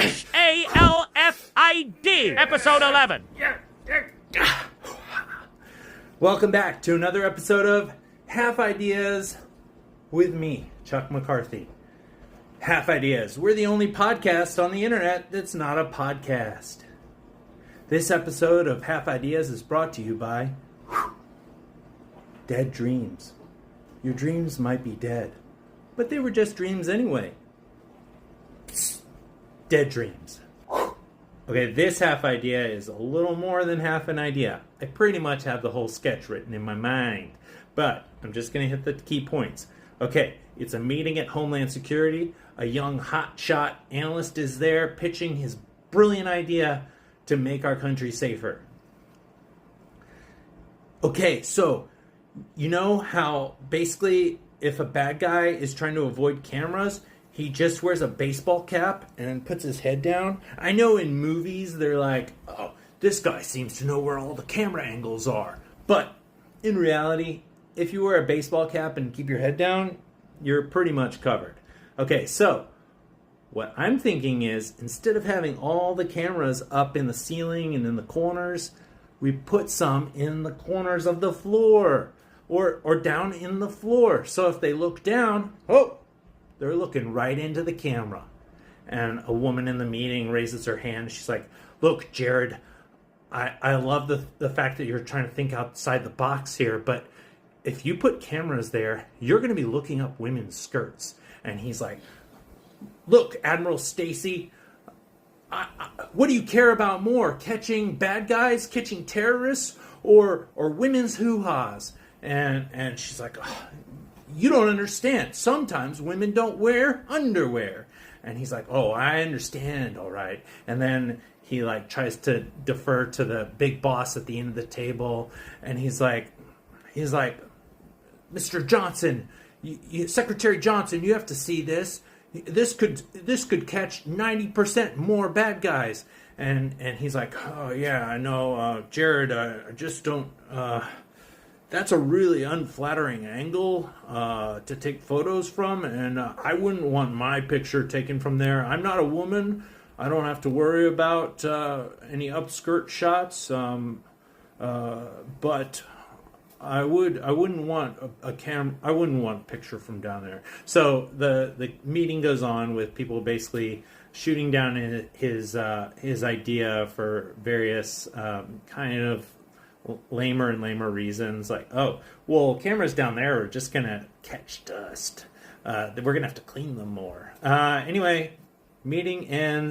HALFID, episode 11. Welcome back to another episode of Half Ideas with me, Chuck McCarthy. Half Ideas. We're the only podcast on the internet that's not a podcast. This episode of Half Ideas is brought to you by Dead Dreams. Your dreams might be dead, but they were just dreams anyway. Dead Dreams. Okay, this half idea is a little more than half an idea. I pretty much have the whole sketch written in my mind, but I'm just going to hit the key points. Okay, it's a meeting at Homeland Security. A young hotshot analyst is there pitching his brilliant idea to make our country safer. Okay, so you know how basically if a bad guy is trying to avoid cameras, he just wears a baseball cap and puts his head down? I know in movies they're like, oh, this guy seems to know where all the camera angles are. But in reality, if you wear a baseball cap and keep your head down, you're pretty much covered. Okay, so what I'm thinking is instead of having all the cameras up in the ceiling and in the corners, we put some in the corners of the floor or down in the floor. So if they look down, oh, they're looking right into the camera. And a woman in the meeting raises her hand. She's like, look, Jared, I love the fact that you're trying to think outside the box here, but if you put cameras there, you're going to be looking up women's skirts. And he's like, look, Admiral Stacy, what do you care about more? Catching bad guys, catching terrorists, or women's hoo-has? And she's like, oh, you don't understand. Sometimes women don't wear underwear. And he's like, oh, I understand, all right. And then he tries to defer to the big boss at the end of the table. And he's like, Mr. Johnson, Secretary Johnson, you have to see this. This could catch 90% more bad guys. And he's like, oh yeah, I know, Jared, I just don't. That's a really unflattering angle to take photos from, and I wouldn't want my picture taken from there. I'm not a woman. I don't have to worry about any upskirt shots, but I wouldn't want a picture from down there. So the meeting goes on with people basically shooting down his idea for various kind of lamer and lamer reasons, like, oh, well, cameras down there are just gonna catch dust. We're gonna have to clean them more. Anyway, meeting ends.